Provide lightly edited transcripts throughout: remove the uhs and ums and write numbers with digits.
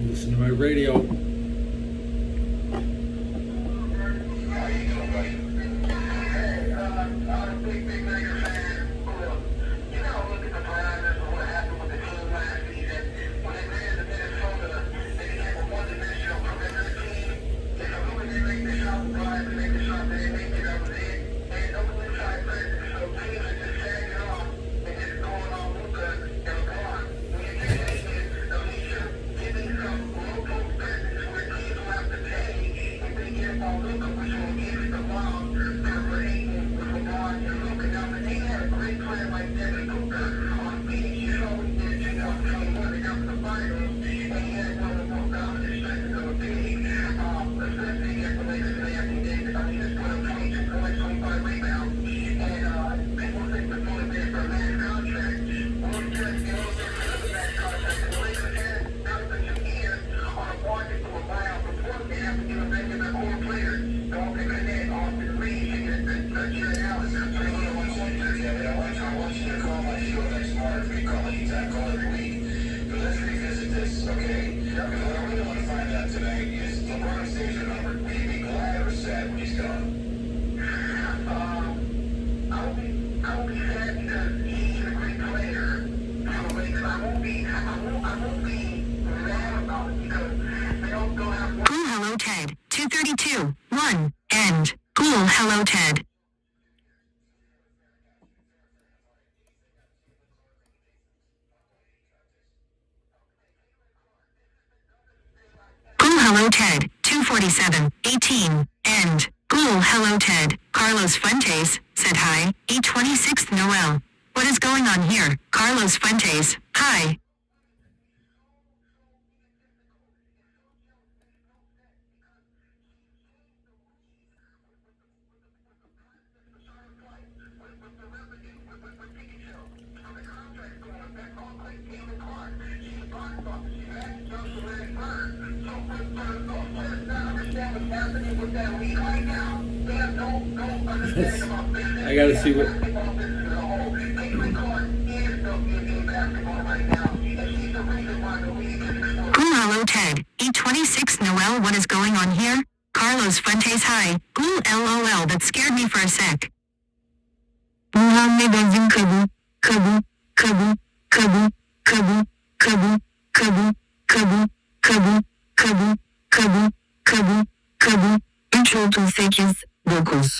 Listen to my radio. Hello Ted, 232, 1, end. Cool hello Ted. Cool hello Ted, 247, 18, end. Cool hello Ted. Carlos Fuentes said hi, E26th Noel. What is going on here? Carlos Fuentes, hi. I gotta see what. Ooh, hello Ted, E26 Noel, what is going on here? Carlos Fuentes, hi. Ooh, LOL, that scared me for a sec. Muhammed Azim Kabu, Kabu, Kabu, Kabu, Kabu, Kabu, Kabu, Kabu, Kabu, Kabu, Kabu, Kabu, Kabu, 338, 9.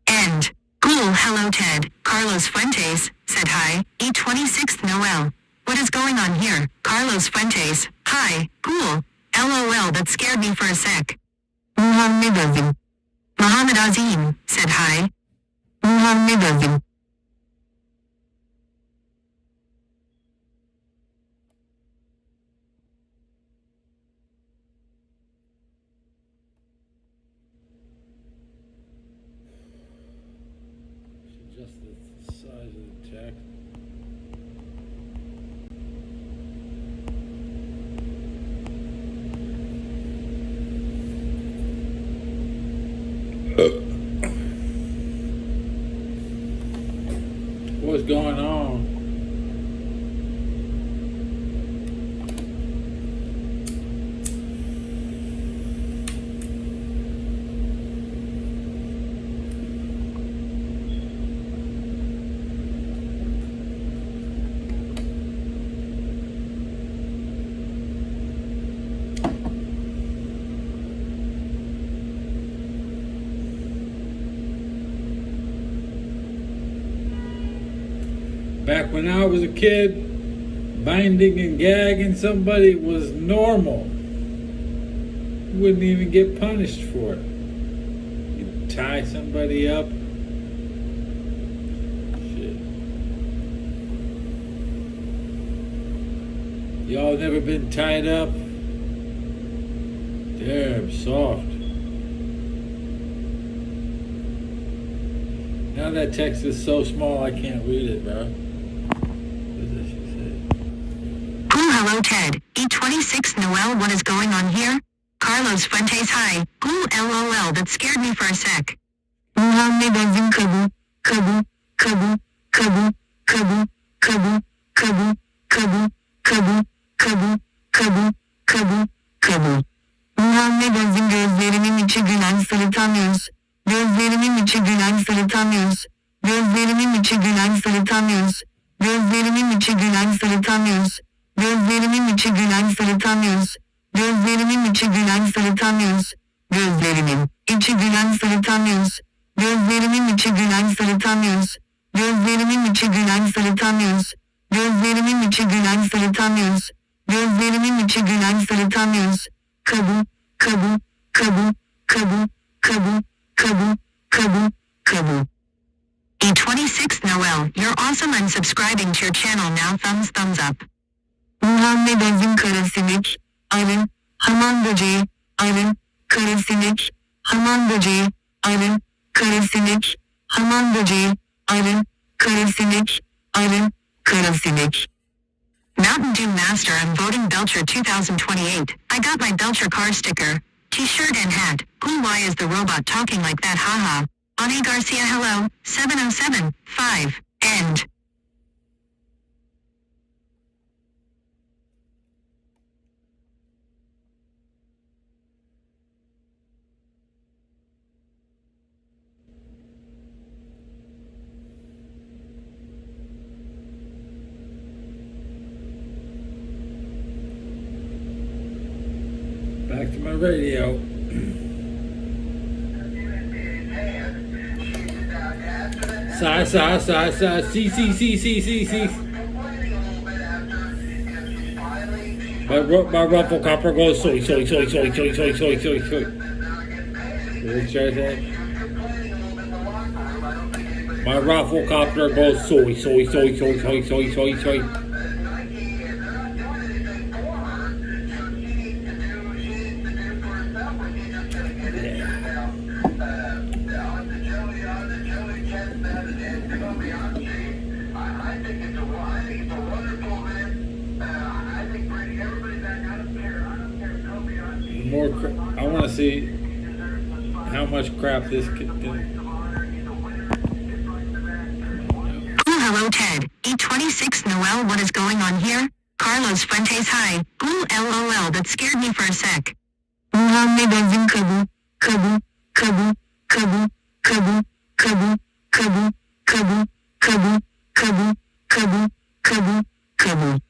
End. Cool, hello Ted. Carlos Fuentes said hi, E26th Noel. What is going on here? Carlos Fuentes, hi, cool. LOL, that scared me for a sec. Muhammed Azim. Muhammad Azim said hi. Muhammed Azim. Just the size of the text. What's going on? Back when I was a kid, binding and gagging somebody was normal. You wouldn't even get punished for it. You'd tie somebody up. Shit. Y'all never been tied up? Yeah, I'm soft. Now that text is so small I can't read it, bro. What does she say? Ooh, hello Ted. E26 Noel, what is going on here? Carlos Fuentes, hi. Ooh, LOL, that scared me for a sec. Muhammed Azim Kabu, Kabu, Kabu, Kabu, Kabu, Kabu, Kabu, Kabu, Kabu, Kabu, Kabu, Kabu, Kabu. Muhammed Azim gözlerimin içi gülen sırıtan yüz. Gözlerimin içi gülen sırıtan yüz. Gözlerimin içi gülen sırıtan yüz. Gözlerimin içi gülen sırıtan yüz. Gözlerimin içi gülen sırıtan yüz. Gözlerimin içi gülen sırıtan yüz. Gözlerimin içi gülen sırıtan yüz. Gözlerimin içi gülen sırıtan yüz. Gözlerimin içi gülen sırıtan yüz. Gözlerimin içi gülen sırıtan yüz. Gözlerimin içi gülen sırıtan yüz. Kabu, kabu, kabu, kabu, kabu, kabu, kabu, kabu. E26 Noel, you're awesome and subscribing to your channel now, thumbs up. Muhammed Azim Karasinik, arın, hamam böceği, arın, karasinik, hamam böceği, arın, karasinik, hamam böceği, arın, karasinik, arın, karasinik. Mountain Dew Master, I'm voting Belcher 2028. I got my Belcher car sticker, t-shirt and hat. Ooh, why is the robot talking like that, haha. Ani Garcia, hello, 707, 5, end. Back to my radio. See. My ruffle copper goes soy. What did it say that? My ruffle copter goes soy. I want to see how much crap this can. Ooh, hello Ted. E26 Noel, what is going on here? Carlos Fuentes, hi. Ooh, LOL, that scared me for a sec. Muhammed Azim Kabu, Kabu, Kabu, Kabu, Kabu, Kabu, Kabu, Kabu, Kabu, Kabu, Kabu, Kabu, Kabu.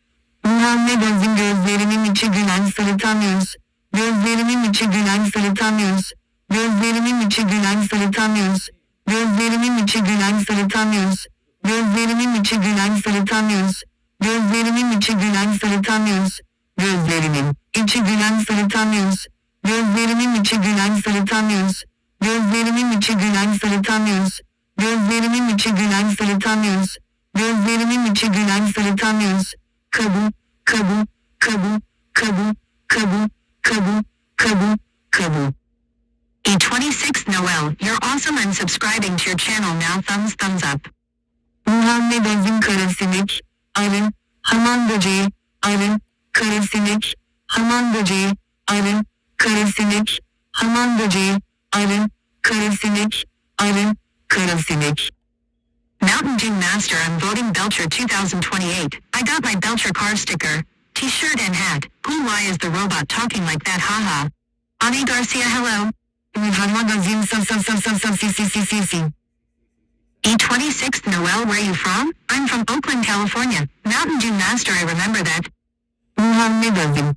Muhammed Azim gözlerimin içi gülen sırıtan yüz. Gözlerimin içi gülen sırıtan yüz. Gözlerimin içi gülen sırıtan yüz. Gözlerimin içi gülen sırıtan yüz. Gözlerimin içi gülen sırıtan yüz. Gözlerimin içi gülen sırıtan yüz. Gözlerimin içi gülen sırıtan yüz. Gözlerimin içi gülen sırıtan yüz. Gözlerimin içi gülen sırıtan yüz. Gözlerimin içi gülen sırıtan yüz. Gözlerimin içi gülen sırıtan yüz. Kabu, kabu, kabu, kabu, kabu, kabu, kabu, kabu. E26 Noel, you're awesome and subscribing to your channel now, thumbs up. Muhammed Azim Karasinik, arın, hamam böceği, arın, karasinik, hamam böceği, arın, karasinik, hamam böceği, arın, karasinik, arın, karasinik. Mountain Dew Master, I'm voting Belcher 2028. I got my Belcher car sticker, t-shirt and hat. Ooh, why is the robot talking like that, haha. Ani Garcia, hello. Muhammad Azim si. E26 Noel, where you from? I'm from Oakland, California. Mountain Dew Master, I remember that. Muhammad Azim.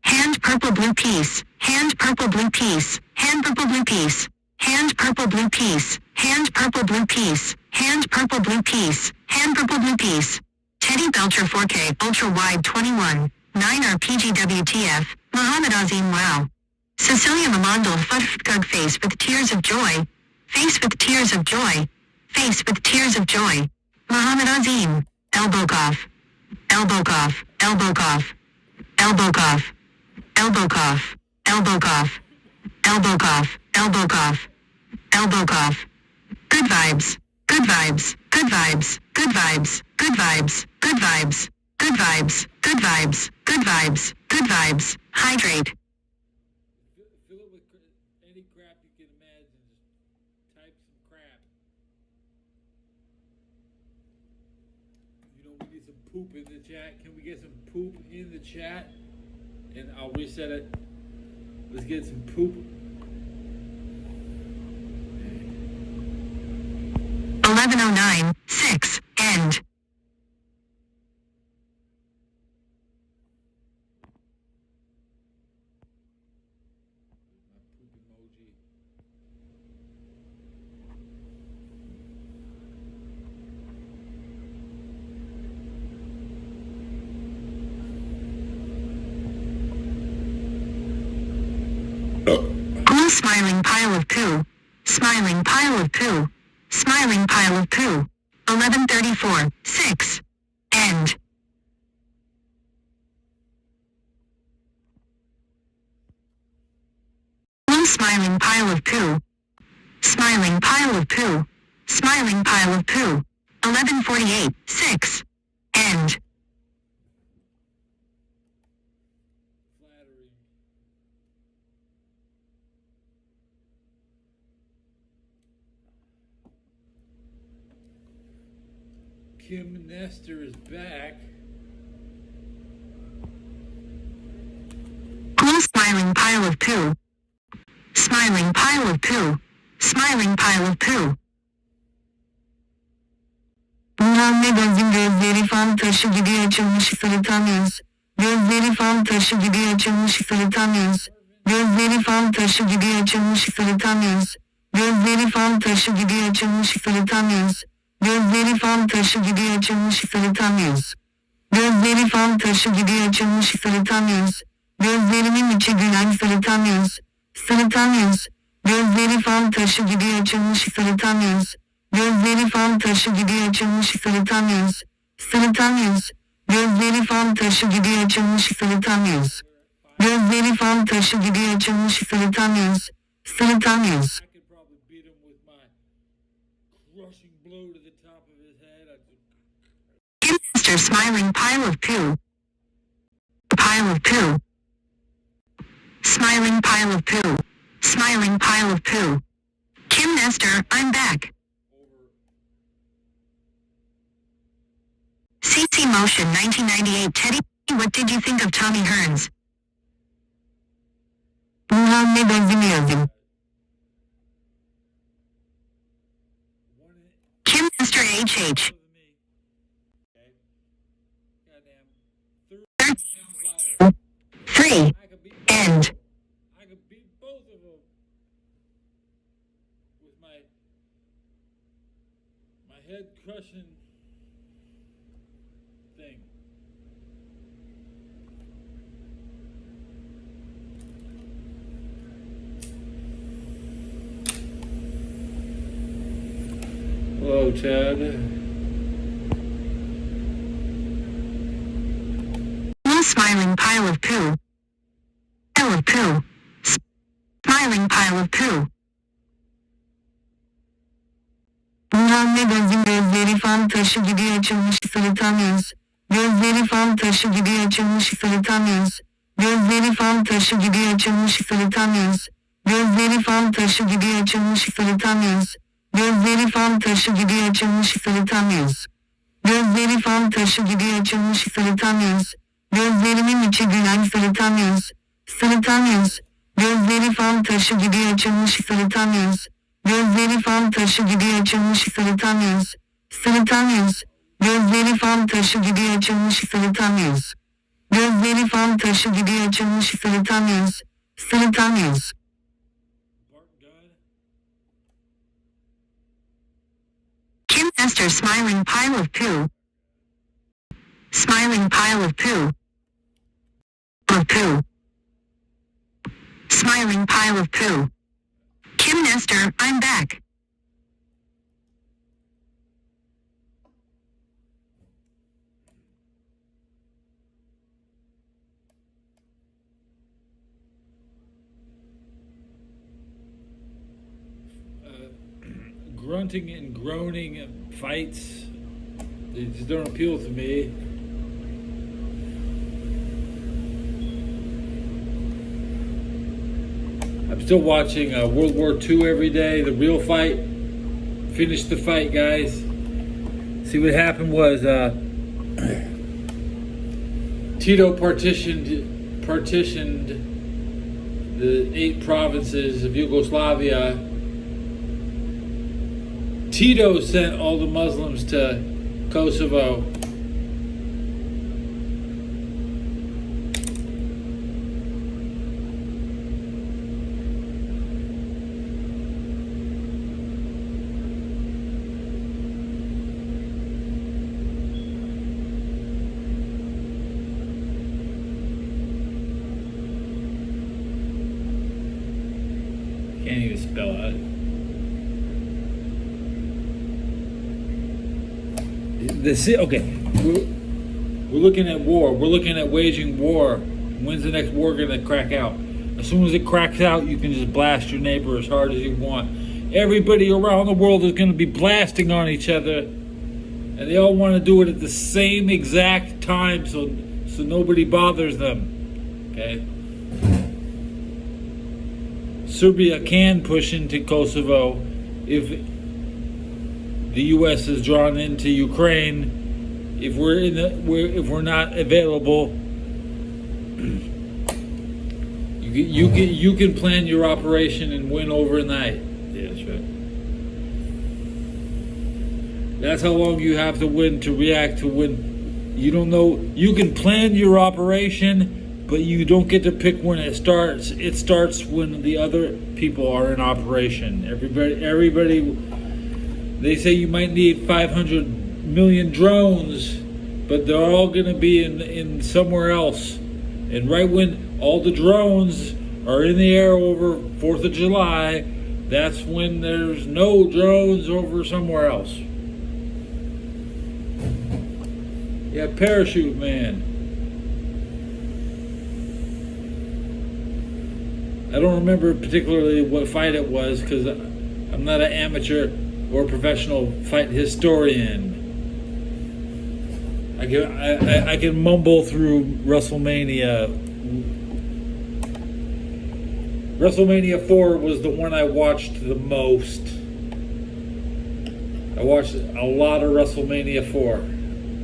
Hand purple blue piece. Hand purple blue piece. Hand purple blue piece. Hand purple blue piece. Hand purple blue piece. Hand purple blue piece. Hand purple blue piece. Teddy Belcher 4K Ultra Wide 21. 9R PGWTF. Muhammad Azim, wow. Cecilia Mamandal Futgug face with tears of joy. Face with tears of joy. Face with tears of joy. Muhammad Azim. Elbow cough. Elbow cough. Elbow cough. Elbow cough. Elbow cough. elbow cough, elbow cough, elbow cough, elbow cough. Good vibes, good vibes, good vibes, good vibes, good vibes, good vibes, good vibes, good vibes, good vibes, good vibes. Hydrate. Fill it with any crap you can imagine. Just type some crap. We need some poop in the chat. Can we get some poop in the chat? And I'll reset it. Let's get some poop. 11:09, 6, end. My poop emoji. Cool smiling pile of poo. Smiling pile of poo. Smiling pile of poo. 11:34, 6, end. Cool smiling pile of poo. Smiling pile of poo. Smiling pile of poo. 11:48, 6, end. Flattering. Kim Nestor is back. Cool smiling pile of poo. Smiling pile of poo. Smiling pile of poo. Muhammed Azim gözleri fal taşı gibi açılmış sırıtan yüz. Gözleri fal taşı gibi açılmış sırıtan yüz. Gözleri fal taşı gibi açılmış sırıtan yüz. Gözleri fal taşı gibi açılmış sırıtan yüz. Gözleri fal taşı gibi açılmış sırıtan yüz. Gözleri fal taşı gibi açılmış sırıtan yüz. Gözlerimin içi gülen sırıtan yüz. Sırıtan yüz. Gözleri fal taşı gibi açılmış sırıtan yüz. Gözleri fal taşı gibi açılmış sırıtan yüz. Sırıtan yüz. Gözleri fal taşı gibi açılmış sırıtan yüz. Gözleri fal taşı gibi açılmış sırıtan yüz. Sırıtan yüz. I could probably beat him with my crushing blow to the top of his head. Kim Nestor smiling pile of poo. Pile of poo. Smiling pile of poo. Smiling pile of poo. Kim Nestor, I'm back. CC Motion 1998 Teddy, what did you think of Tommy Hearns? Muhammed Azim Yazim. Kim Nestor HH. 3. End. I could beat both of them with my head crushing thing. Hello, Chad. One smiling pile of poo. Pile of poo. Smiling pile of poo. Muhammed Azim gözleri fal taşı gibi açılmış sırıtan yüz. Gözleri fal taşı gibi açılmış sırıtan yüz. Gözleri fal taşı gibi açılmış sırıtan yüz. Gözleri fal taşı gibi açılmış sırıtan yüz. Gözleri fal taşı gibi açılmış sırıtan yüz. Gözleri fal taşı gibi açılmış sırıtan yüz. Gözlerimin içi gülen sırıtan yüz. Sırıtan yüz. Gözleri fal taşı gibi açılmış sırıtan yüz. Gözleri fal taşı gibi açılmış sırıtan yüz. Sırıtan yüz. Gözleri fal taşı gibi açılmış sırıtan yüz. Gözleri fal taşı gibi açılmış sırıtan yüz. Sırıtan yüz. Kim Nestor smiling pile of poo. Smiling pile of poo. Of poo. Smiling pile of poo. Kim Nestor, I'm back. grunting and groaning fights, they just don't appeal to me. I'm still watching World War II every day, the real fight. Finish the fight, guys. See, what happened was Tito partitioned the 8 provinces of Yugoslavia. Tito sent all the Muslims to Kosovo. Can't even spell out. Okay, we're looking at war. We're looking at waging war. When's the next war gonna crack out? As soon as it cracks out, you can just blast your neighbor as hard as you want. Everybody around the world is gonna be blasting on each other, and they all want to do it at the same exact time, so nobody bothers them. Okay. Serbia can push into Kosovo if the U.S. is drawn into Ukraine. If we're not available, you can plan your operation and win overnight. Yeah, that's right. That's how long you have to win to react to win. You don't know. You can plan your operation, but you don't get to pick when it starts. It starts when the other people are in operation. Everybody. They say you might need 500 million drones, but they're all going to be in somewhere else. And right when all the drones are in the air over 4th of July, that's when there's no drones over somewhere else. Yeah, Parachute Man. I don't remember particularly what fight it was because I'm not an amateur or professional fight historian. I can mumble through WrestleMania. WrestleMania 4 was the one I watched the most. I watched a lot of WrestleMania 4.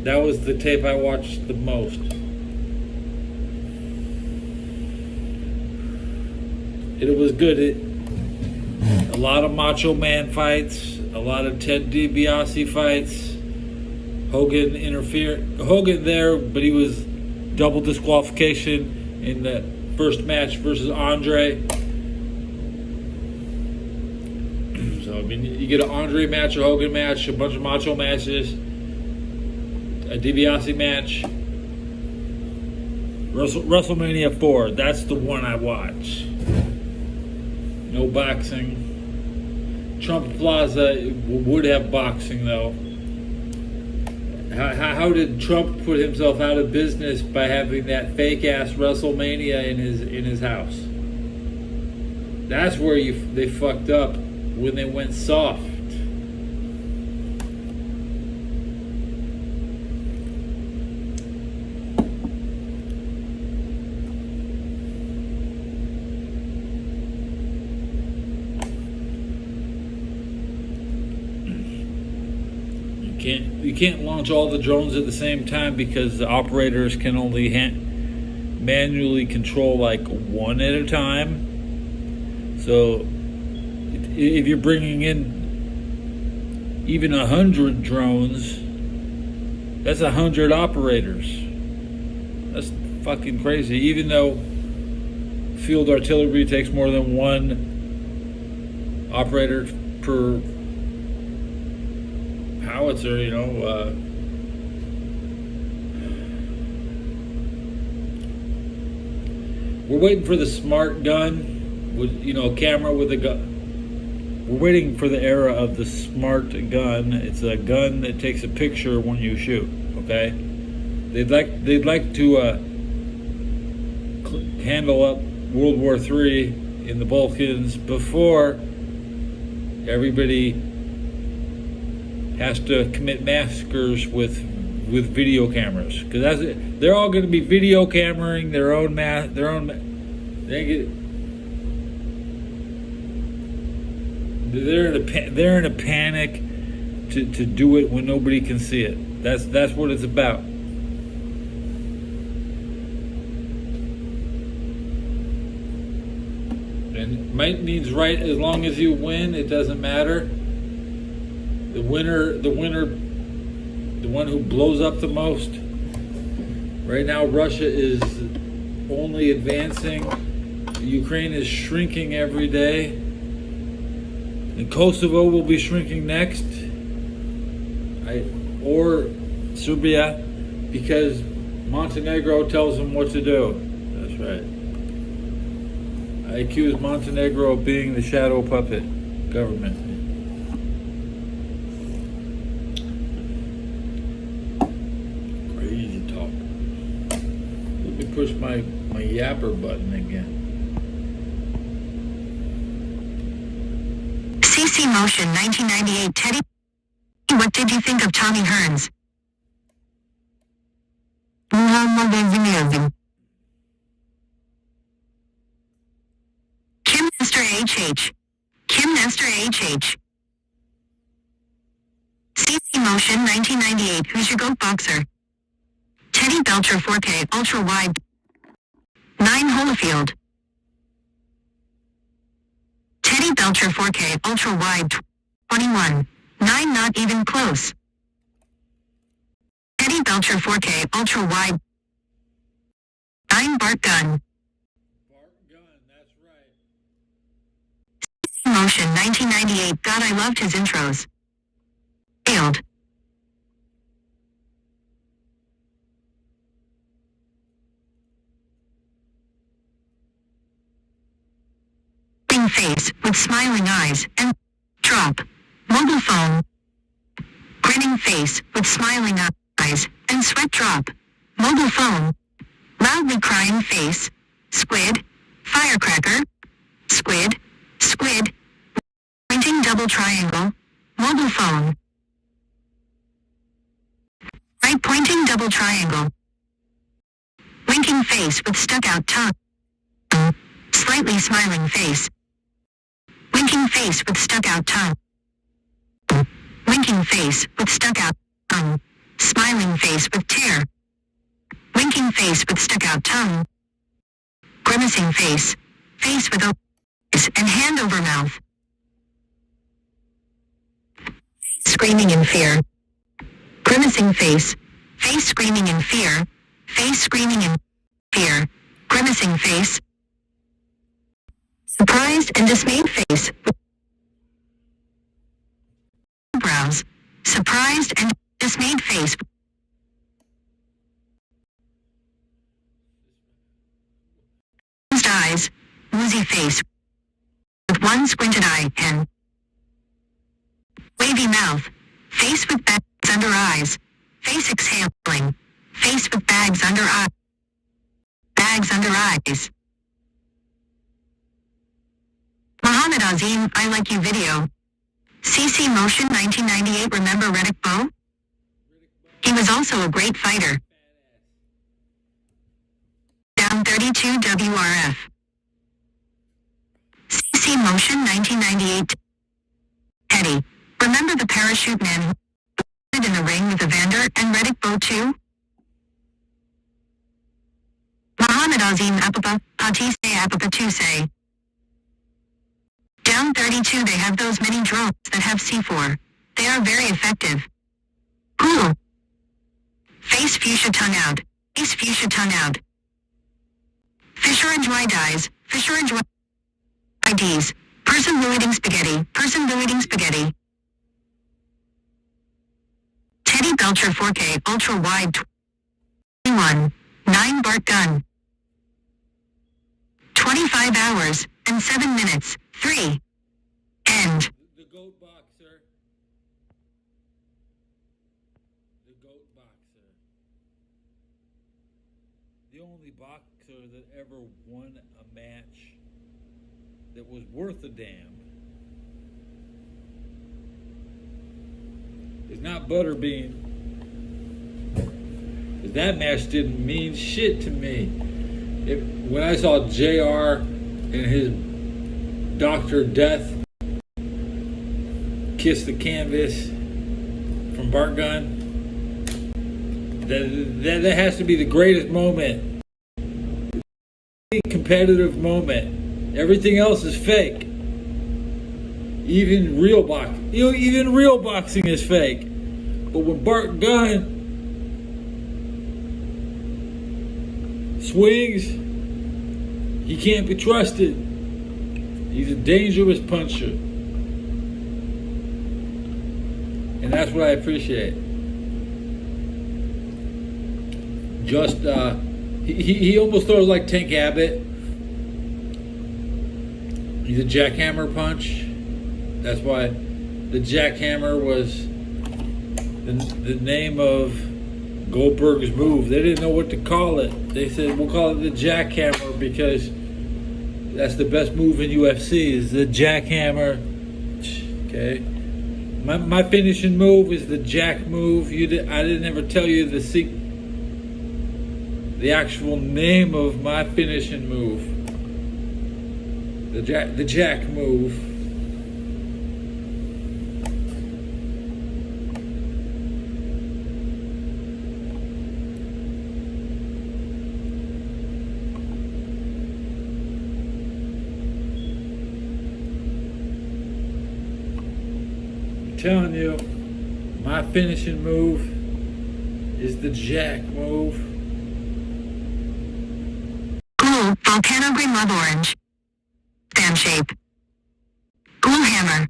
That was the tape I watched the most. It was good. A lot of Macho Man fights, a lot of Ted DiBiase fights. Hogan there, but he was double disqualification in the first match versus Andre. So I mean, you get an Andre match, a Hogan match, a bunch of Macho matches, a DiBiase match. WrestleMania 4, that's the one I watch. No boxing. Trump Plaza would have boxing though. How did Trump put himself out of business by having that fake ass WrestleMania in his house? That's where they fucked up when they went soft. You can't launch all the drones at the same time because the operators can only manually control like one at a time. So if you're bringing in even 100 drones, that's 100 operators. That's fucking crazy. Even though field artillery takes more than one operator per howitzer, we're waiting for the smart gun with, a camera with a gun. We're waiting for the era of the smart gun. It's a gun that takes a picture when you shoot. Okay, they'd like to handle up World War III in the Balkans before everybody has to commit massacres with video cameras, because they're all going to be video cameraing their own they're in a panic to do it when nobody can see it. That's what it's about. And might means right. As long as you win, it doesn't matter. The winner, the one who blows up the most. Right now, Russia is only advancing. Ukraine is shrinking every day. And Kosovo will be shrinking next. Or Serbia, because Montenegro tells them what to do. That's right. I accuse Montenegro of being the shadow puppet government. Crazy talk. Let me push my yapper button again. CC Motion 1998 Teddy, what did you think of Tommy Hearns? Kim Nestor HH. Kim Nestor HH. CC Motion 1998 Who's your GOAT boxer? Teddy Belcher 4K Ultra Wide 9 Holyfield. Teddy Belcher 4K Ultra Wide 21. 9 Not even close. Teddy Belcher 4K Ultra Wide 9 Bart Gunn. Bart Gunn, that's right. Motion 1998 God, I loved his intros. Failed. Face with smiling eyes and drop. Mobile phone. Grinning face with smiling eyes and sweat drop. Mobile phone. Loudly crying face. Squid. Firecracker. Squid. Squid. Pointing double triangle. Mobile phone. Right pointing double triangle. Winking face with stuck out tongue. Slightly smiling face. Winking face with stuck out tongue. Winking face with stuck out tongue. Smiling face with tear. Winking face with stuck out tongue. Grimacing face. Face with open eyes and hand over mouth. Screaming in fear. Grimacing face. Face screaming in fear. Face screaming in fear. Grimacing face. Surprised and dismayed face. Brows. Surprised and dismayed face. Closed eyes. Woozy face. With one squinted eye and wavy mouth. Face with bags under eyes. Face exhaling. Face with bags under eyes. Bags under eyes. Muhammad Azim, I Like You video. CC Motion 1998 Remember Riddick Bowe? He was also a great fighter. Down 32 WRF. CC Motion 1998 Teddy, remember the parachute man who stood in the ring with Evander and Riddick Bowe too? Muhammad Azim Apapa, Patise Apapa Tuse. Down 32 they have those mini drones that have C4. They are very effective. Cool. Face fuchsia tongue out. Face fuchsia tongue out. Fisher and Dwight eyes. Fisher and Dwight IDs. Person blue eating spaghetti. Person blue eating spaghetti. Teddy Belcher 4K Ultra Wide 21. 9 Bart Gunn. 25 hours and 7 minutes. 3. End. The GOAT boxer. The GOAT boxer. The only boxer that ever won a match that was worth a damn It's not Butterbean. 'Cause that match didn't mean shit to me. When I saw JR and his Dr. Death kiss the canvas from Bart Gunn, that has to be the greatest moment. Competitive moment. Everything else is fake. Even real boxing is fake. But when Bart Gunn swings, he can't be trusted. He's a dangerous puncher. And that's what I appreciate. Just, he almost throws like Tank Abbott. He's a jackhammer punch. That's why the jackhammer was the name of Goldberg's move. They didn't know what to call it. They said, we'll call it the jackhammer because that's the best move in UFC is the jackhammer. Okay. My finishing move is the jack move. I didn't ever tell you the actual name of my finishing move. The jack move. I'm telling you, my finishing move is the jack move. Glue, volcano green love orange. Fan shape. Glue hammer.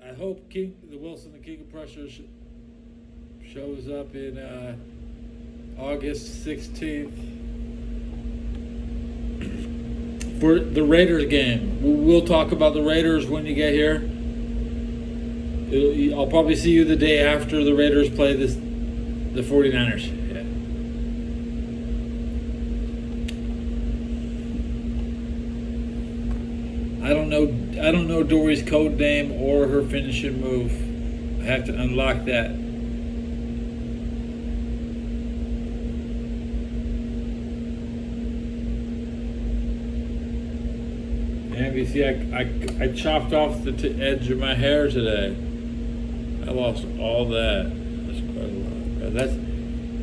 I hope the Wilson the King of Prussia shows up in August 16th for the Raiders game. We'll talk about the Raiders when you get here. I'll probably see you the day after the Raiders play the 49ers. Yeah. I don't know Dory's code name or her finishing move. I have to unlock that. And you see, I chopped off the edge of my hair today. I lost all that. That's quite a lot.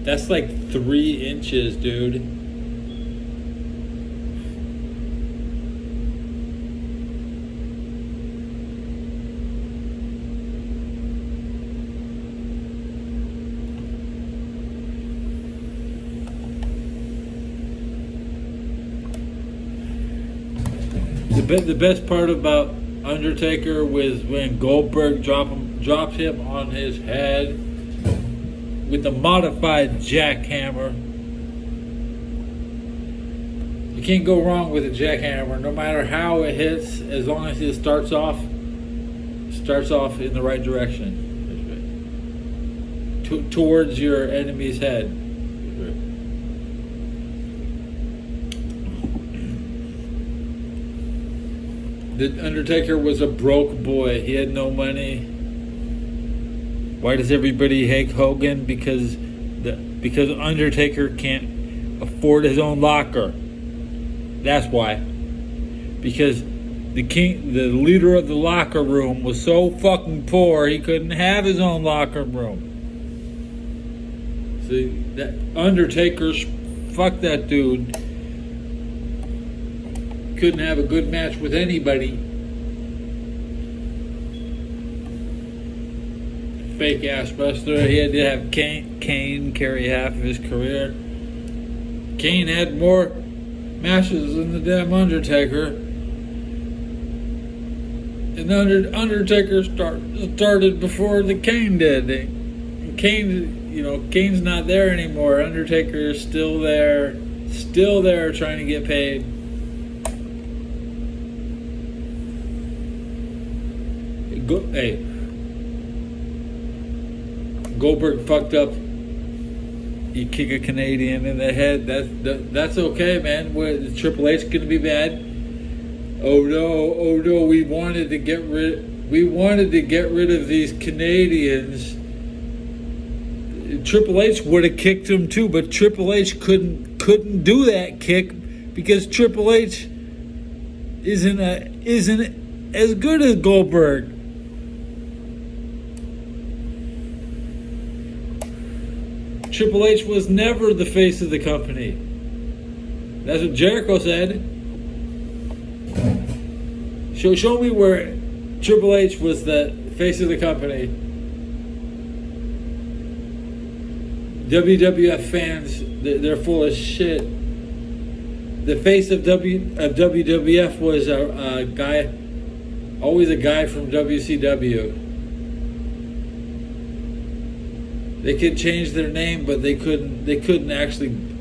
That's like 3 inches, dude. The best part about Undertaker was when Goldberg dropped him on his head with the modified jackhammer. You can't go wrong with a jackhammer, no matter how it hits, as long as it starts off in the right direction, towards your enemy's head. The Undertaker was a broke boy. He had no money. Why does everybody hate Hogan? Because Undertaker can't afford his own locker. That's why. Because the leader of the locker room was so fucking poor he couldn't have his own locker room. See, that Undertaker's fuck that dude. Couldn't have a good match with anybody. Fake ass wrestler. He had to have Kane carry half of his career. Kane had more matches than the damn Undertaker. And the Undertaker started before the Kane did. And Kane's not there anymore. Undertaker is still there trying to get paid. Goldberg fucked up You kick a Canadian in the head. That's okay, man. Triple H gonna be bad? Oh no! We wanted to get rid of these Canadians. Triple H would have kicked him too, but Triple H couldn't do that kick because Triple H isn't as good as Goldberg. Triple H was never the face of the company. That's what Jericho said. Show me where Triple H was the face of the company. WWF fans, they're full of shit. The face of WWF was a guy, always a guy from WCW. They could change their name, but they couldn't actually.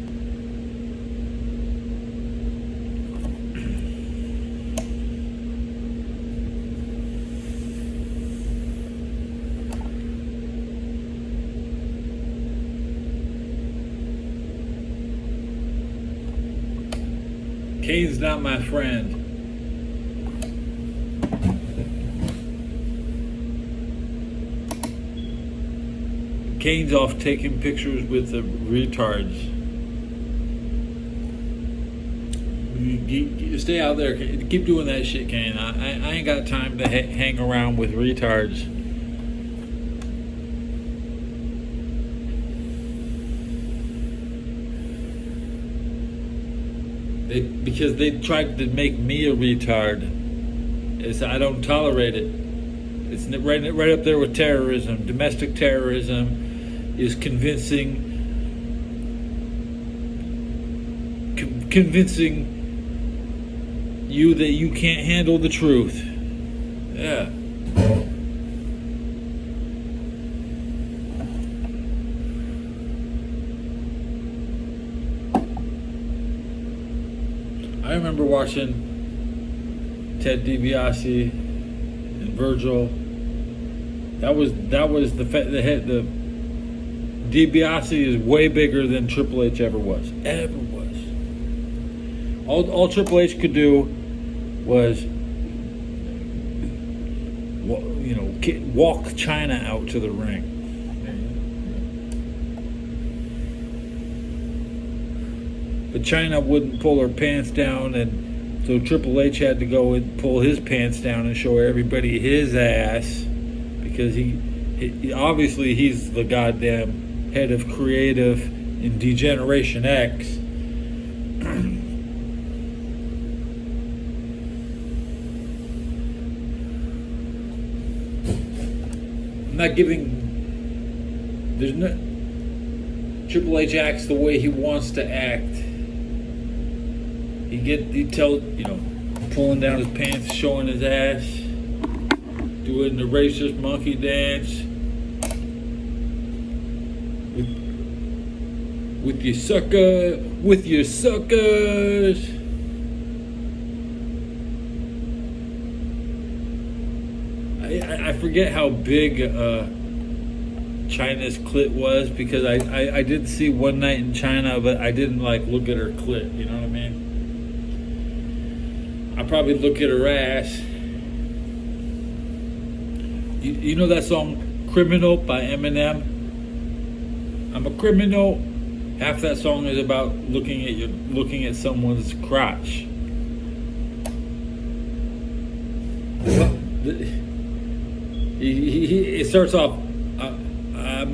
Kane's not my friend. Kane's off taking pictures with the retards. Stay out there. Keep doing that shit, Kane. I ain't got time to hang around with retards. Because they tried to make me a retard. I don't tolerate it. It's right up there with terrorism. Domestic terrorism is convincing you that you can't handle the truth. Yeah. I remember watching Ted DiBiase and Virgil. That was the DiBiase is way bigger than Triple H ever was. All Triple H could do was, walk Chyna out to the ring. But Chyna wouldn't pull her pants down, and so Triple H had to go and pull his pants down and show everybody his ass, because he obviously he's the goddamn head of creative in Degeneration X. I'm not giving. There's no. Triple H acts the way he wants to act. Pulling down his pants, showing his ass, doing the racist monkey dance with your suckers. I forget how big Chyna's clit was, because I did see One Night in China, but I didn't look at her clit, you know what I mean? I probably look at her ass. You know that song Criminal by Eminem? I'm a criminal. Half that song is about looking at someone's crotch. It starts off, I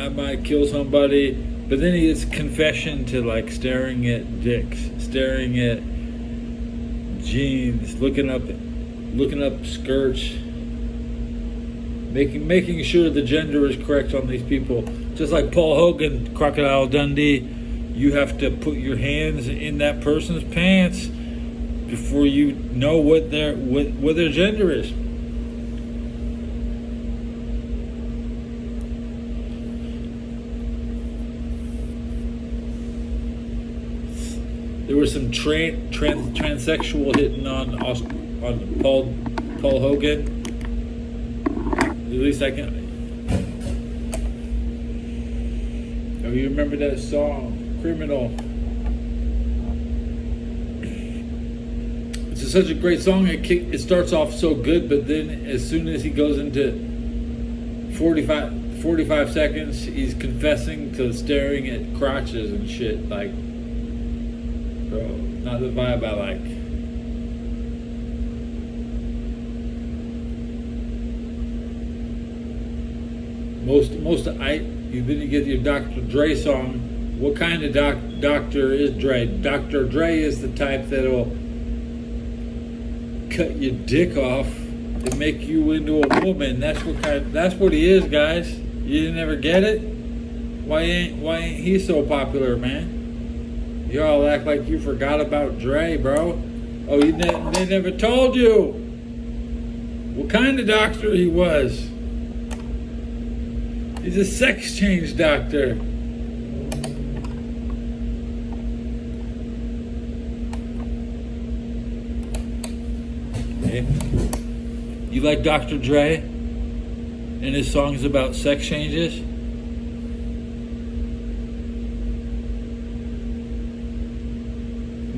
might kill somebody, but then it's confession to staring at dicks, staring at jeans, looking up skirts, making sure the gender is correct on these people. Just like Paul Hogan, Crocodile Dundee, you have to put your hands in that person's pants before you know what their gender is. There was some transsexual hitting on Paul Hogan. At least I can. Oh, you remember that song, Criminal? It's such a great song. It starts off so good, but then as soon as he goes into 45 seconds, he's confessing to staring at crotches and shit. Like, bro, not the vibe I like. Then you get your Dr. Dre song. What kind of doctor is Dre? Dr. Dre is the type that'll cut your dick off to make you into a woman. That's what he is, guys. You didn't ever get it? Why ain't he so popular, man? You all act like you forgot about Dre, bro. Oh, they never told you what kind of doctor he was. He's a sex change doctor. Hey, you like Dr. Dre and his songs about sex changes?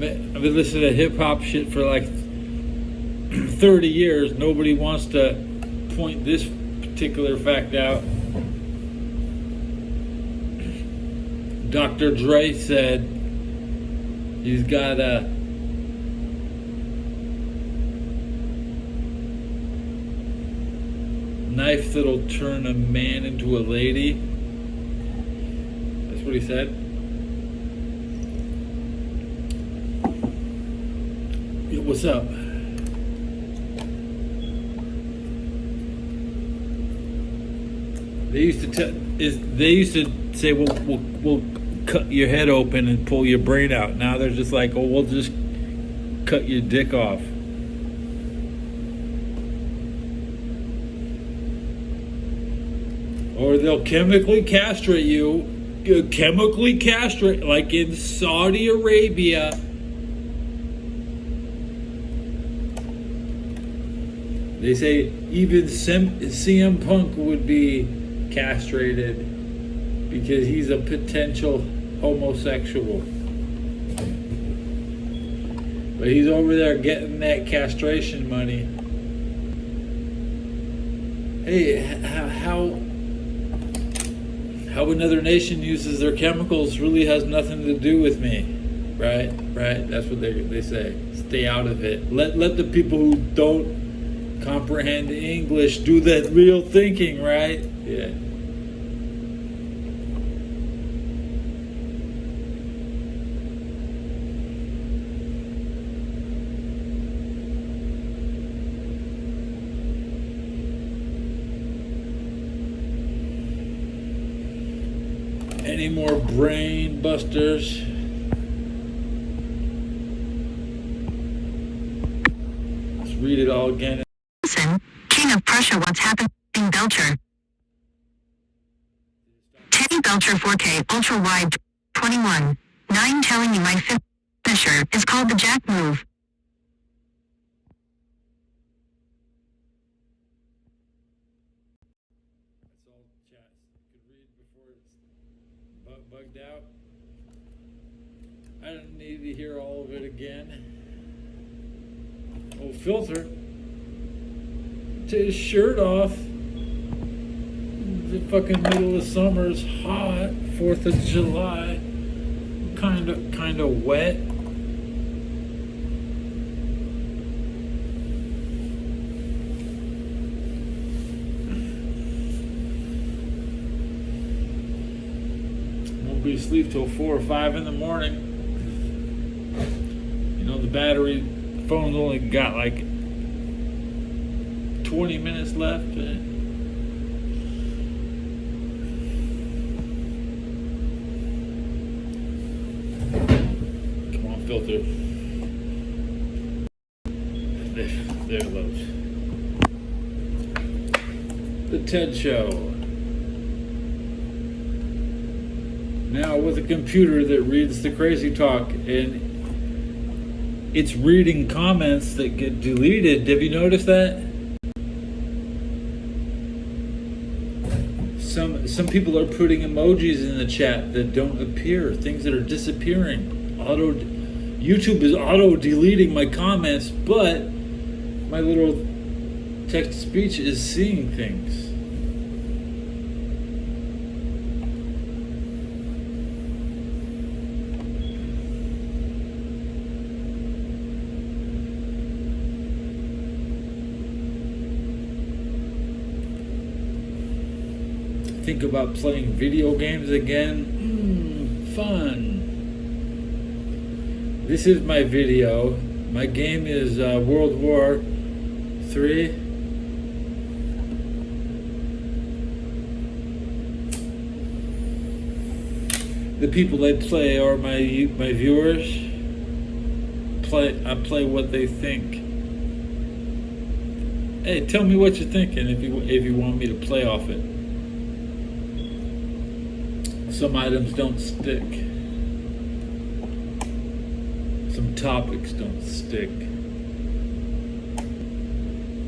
I've been listening to hip hop shit for like 30 years. Nobody wants to point this particular fact out. Dr. Dre said he's got a knife that'll turn a man into a lady. That's what he said. Yo, what's up? They used to say, we'll cut your head open and pull your brain out. Now they're just like, oh, we'll just cut your dick off. Or they'll chemically castrate you. Chemically castrate, like in Saudi Arabia. They say even CM Punk would be castrated because he's a potential homosexual. But he's over there getting that castration money. Hey, how another nation uses their chemicals really has nothing to do with me. Right? That's what they say. Stay out of it. Let the people who don't comprehend English do that real thinking, right? Yeah. Any more brain busters? Let's read it all again. Listen, King of Prussia, what's happening, Belcher? Teddy Belcher 4K Ultra Wide 21. 9 telling you my finisher is called the Jack Move. That's all chat could read before it's bugged out. I don't need to hear all of it again. Oh, Filter. Take his shirt off. The fucking middle of summer is hot. 4th of July. Kind of wet. Won't be asleep till 4 or 5 in the morning. You know, the phone's only got like 20 minutes left. Come on, Filter. There it goes. The TED Show. Now with a computer that reads the crazy talk, and it's reading comments that get deleted. Have you noticed that? some people are putting emojis in the chat that don't appear, things that are disappearing. YouTube is auto deleting my comments, but my little text to speech is seeing things. Think about playing video games again. Fun. This is my video. My game is World War III. The people I play are my viewers. I play what they think. Hey, tell me what you're thinking if you want me to play off it. Some items don't stick. Some topics don't stick.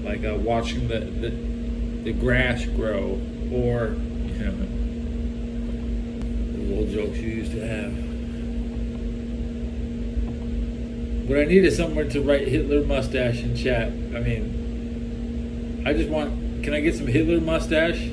Like watching the grass grow, or the old jokes you used to have. What I need is someone to write Hitler mustache in chat. I mean, I just want. Can I get some Hitler mustache?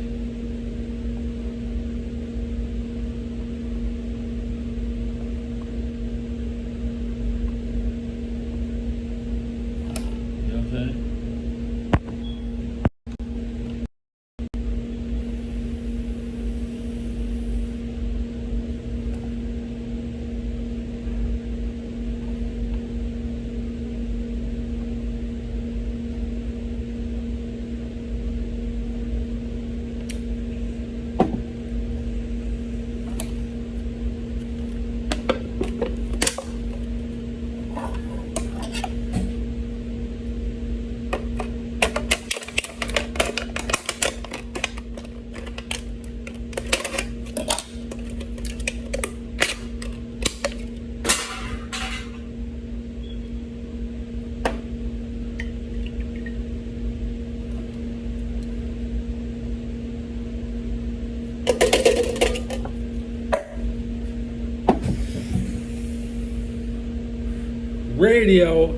Radio.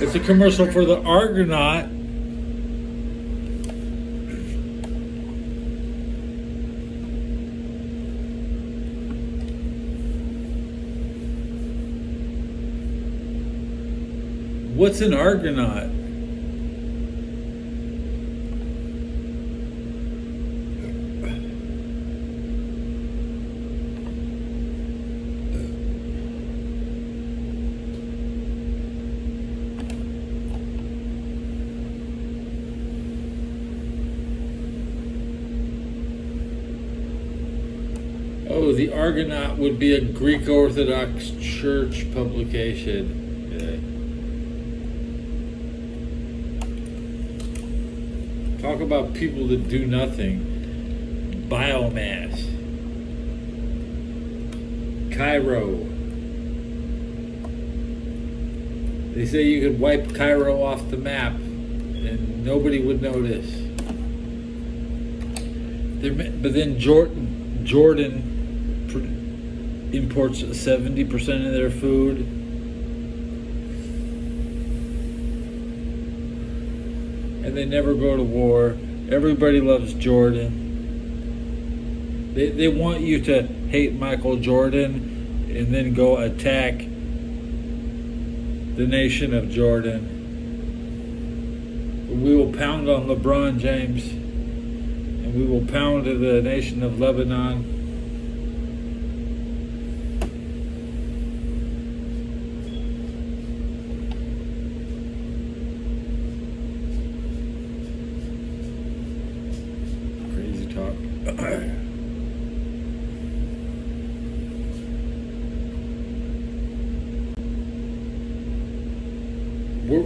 It's a commercial for the Argonaut. What's an Argonaut? Oh, the Argonaut would be a Greek Orthodox Church publication. Talk about people that do nothing. Biomass. Cairo. They say you could wipe Cairo off the map and nobody would notice. But then Jordan imports 70% of their food. And they never go to war. Everybody loves Jordan. They want you to hate Michael Jordan and then go attack the nation of Jordan. We will pound on LeBron James, and we will pound the nation of Lebanon.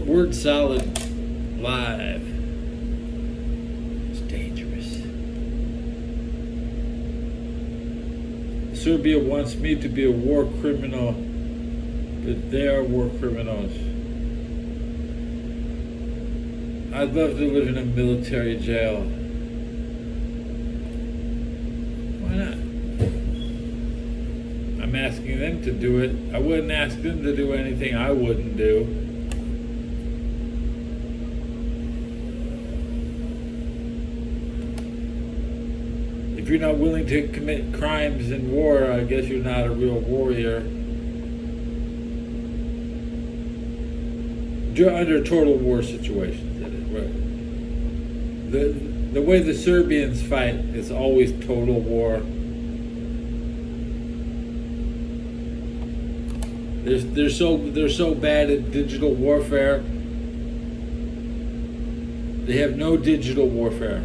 Word salad live. It's dangerous. Serbia wants me to be a war criminal, but they are war criminals. I'd love to live in a military jail. Why not? I'm asking them to do it. I wouldn't ask them to do anything I wouldn't do. If you're not willing to commit crimes in war, I guess you're not a real warrior. Under total war situations, that is, right? The way the Serbians fight is always total war. They're so bad at digital warfare. They have no digital warfare.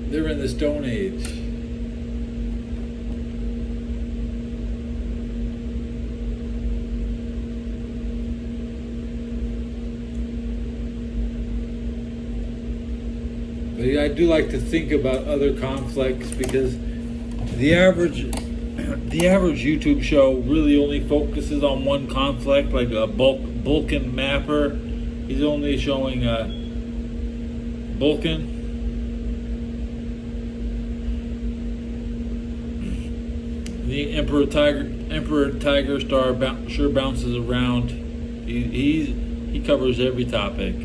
They're in the Stone Age. But I do like to think about other conflicts because the average YouTube show really only focuses on one conflict, like a Balkan mapper. He's only showing Balkan. The Emperor Tiger Star sure bounces around. He covers every topic.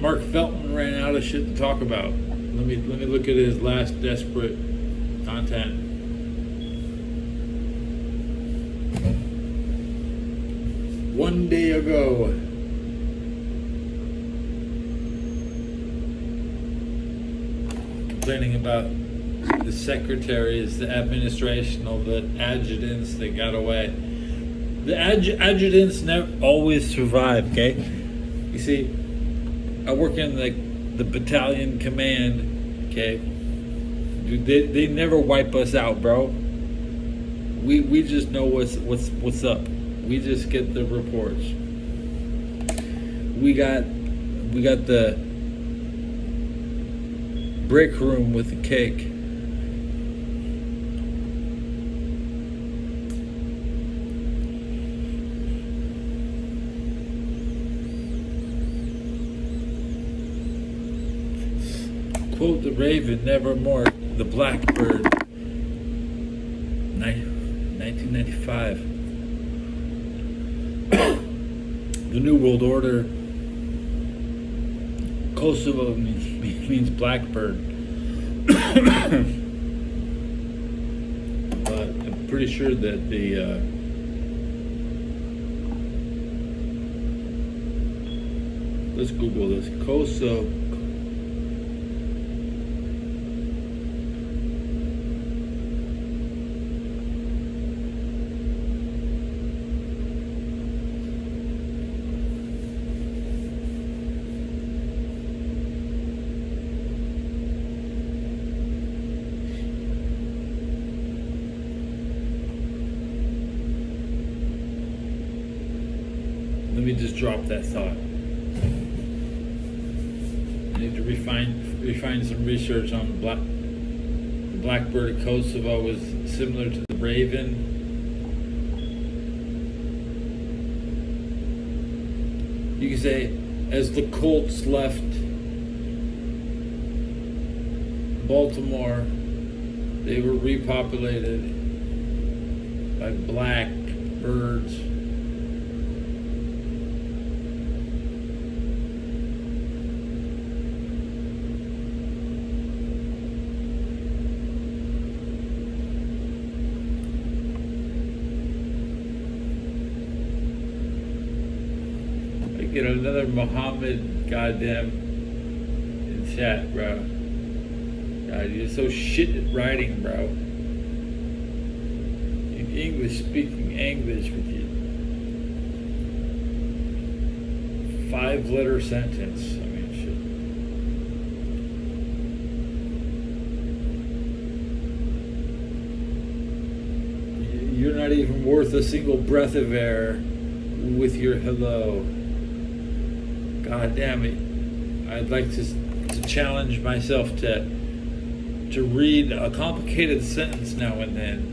Mark Felton ran out of shit to talk about. Let me look at his last desperate content. One day ago. Complaining about the secretaries, the administrational, the adjutants that got away. The adjutants never always survive, okay? You see, I work in the battalion command, okay? Dude, they never wipe us out, bro. We just know what's up. We just get the reports. We got the break room with the cake. Quote the Raven, nevermore. The Blackbird. 1995. The New World Order. Kosovo means blackbird. But I'm pretty sure that the let's Google this. Kosovo. Let me just drop that thought. I need to refine some research on the Blackbird of Kosovo was similar to the Raven. You can say, as the Colts left Baltimore, they were repopulated by blackbirds. Get another Muhammad goddamn in chat, bro. God, you're so shit at writing, bro. In English, speaking English with you. 5-letter sentence. I mean, shit. You're not even worth a single breath of air with your hello. God damn it. I'd like to challenge myself to read a complicated sentence now and then.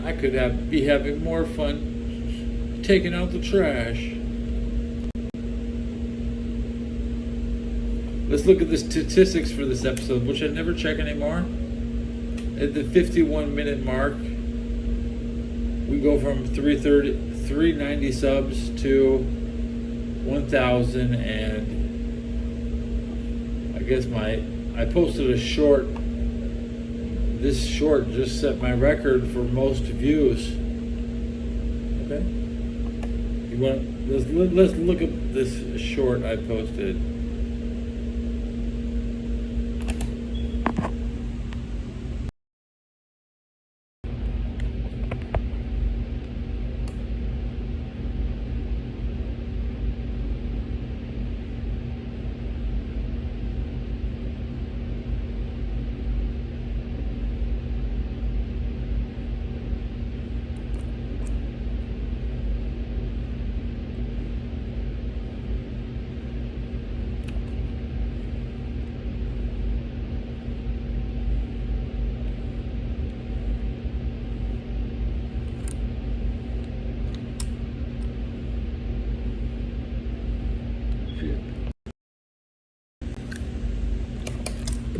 I could be having more fun taking out the trash. Let's look at the statistics for this episode, which I never check anymore. At the 51-minute mark, we go from 390 subs to 1,000, and I guess I posted a short. This short just set my record for most views. Okay, let's look at this short I posted.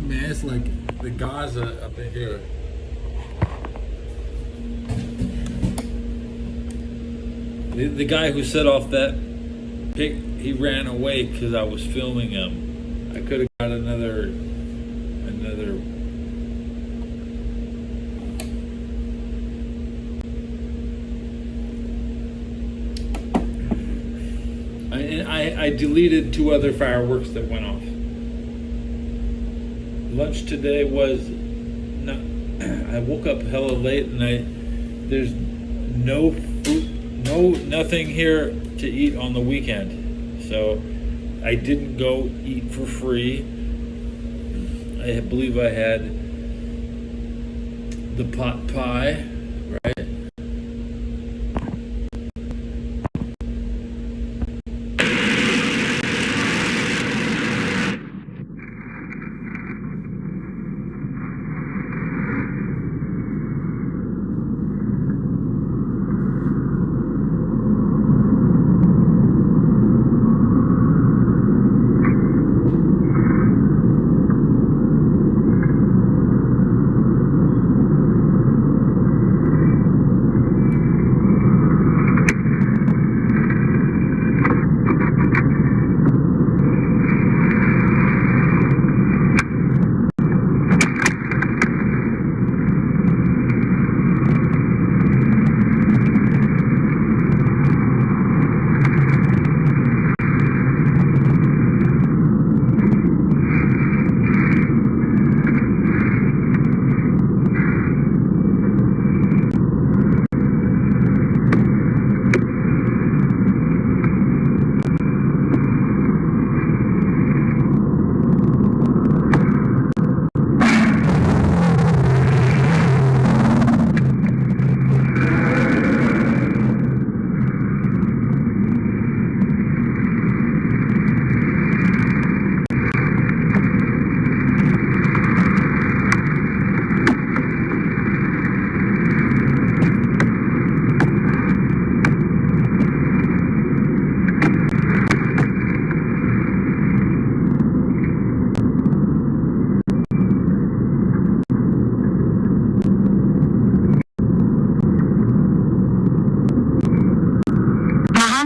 Man, it's like the Gaza up in here. The guy who set off that pic, he ran away because I was filming him. I could have got another. I deleted 2 other fireworks that went off. Lunch today was not. I woke up hella late, and there's no food, nothing here to eat on the weekend, so I didn't go eat for free. I believe I had the pot pie, right?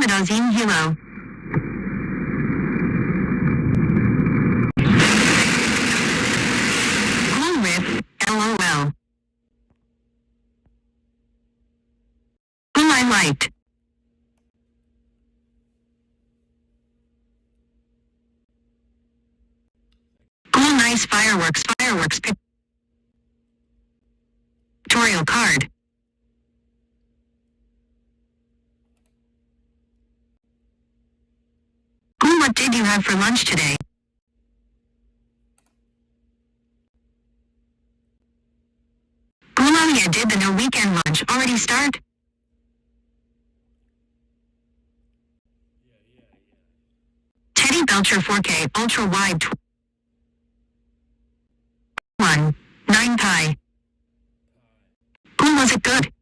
Azim Hilo. Cool Riff, LOL. Whom I liked. Cool nice fireworks. Pictorial card. What did you have for lunch today? Yeah, did the no weekend lunch already start? Teddy Belcher 4K Ultra Wide 1. 9 pi. Was it good?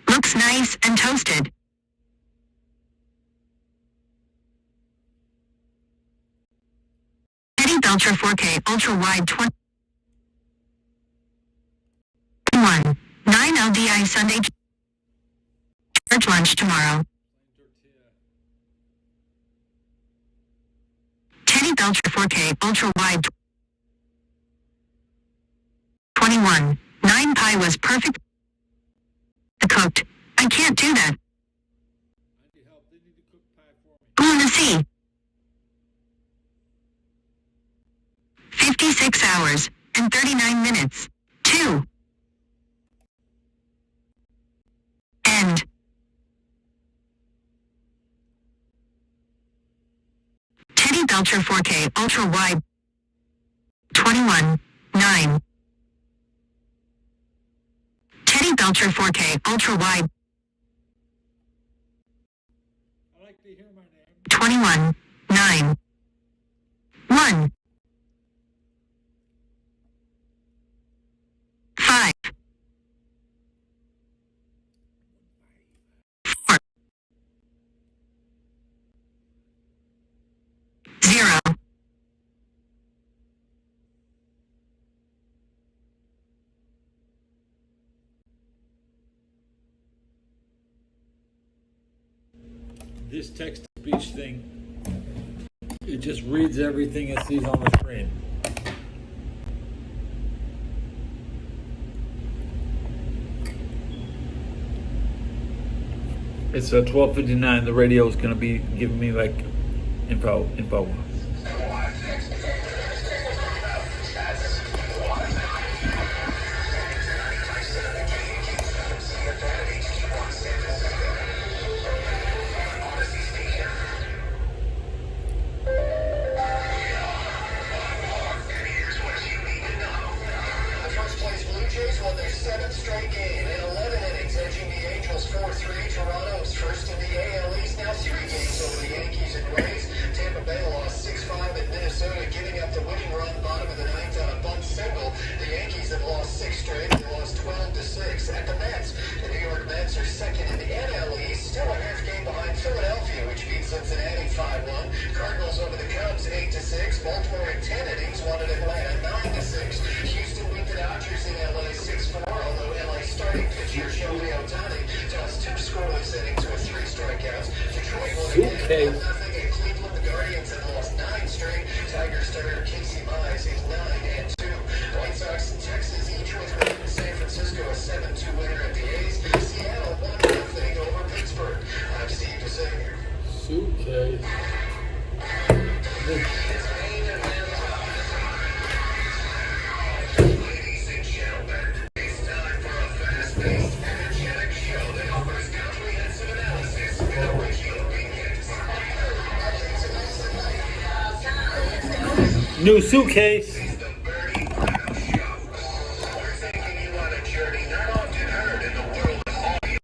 Looks nice and toasted. Teddy Belcher 4K Ultra Wide 21. 9 LDI Sunday. Church lunch tomorrow. Teddy Belcher 4K Ultra Wide 21. 9 pi was perfect. Cooked. I can't do that. Let's see. 56 hours and 39 minutes. 2. End. Teddy Belcher 4K Ultra Wide 21. 9. Teddy Belcher 4K Ultra Wide 21. 9. 1. 5. 4. 0. This text-to-speech thing, it just reads everything it sees on the screen. It's 12:59. The radio is going to be giving me like info. Okay. The Guardians have lost 9 straight. Tiger starter Casey Mize is 9-2. White Sox and Texas each with win. San Francisco a 7-2 winner at the A's. Seattle 1-0 over Pittsburgh. I'm Steve DeSager. Suitcase. Ladies and gentlemen, it's time for a fast-paced, energetic show that offers comprehensive analysis and original vignettes. New suitcase. It's the Bernie Fratto Show. We're taking you on a journey not often heard in the world of audio.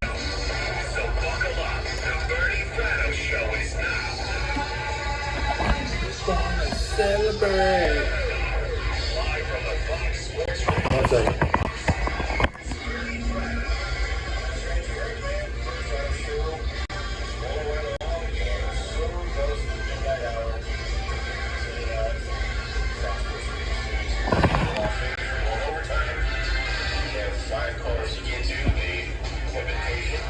So buckle up. The Bernie Fratto Show is now. Gonna celebrate. Live from the Fox Sports Radio. 1 second. Bernie Fratto. Overtime, we have 5 callers to get to the invitation.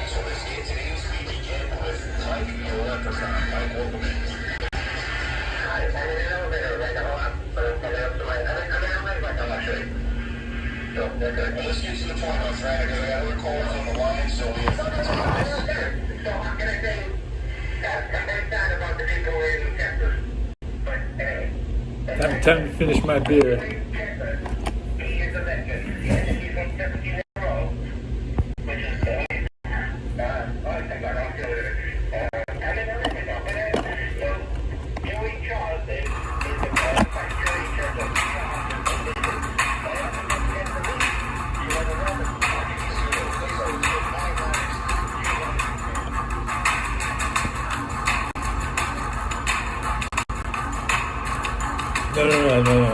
So let's get to these. We begin with Mike Leprechaun. Mike, welcome in. Let's get to the point, my friend, because I got other calls on the line, so we have to time this. So I'm going to say that's not about the people in Texas. But Time to finish my beer. No.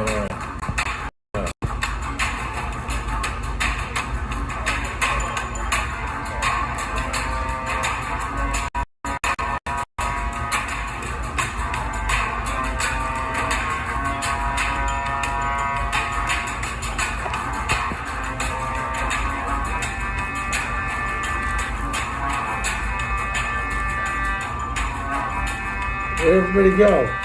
Where'd everybody go?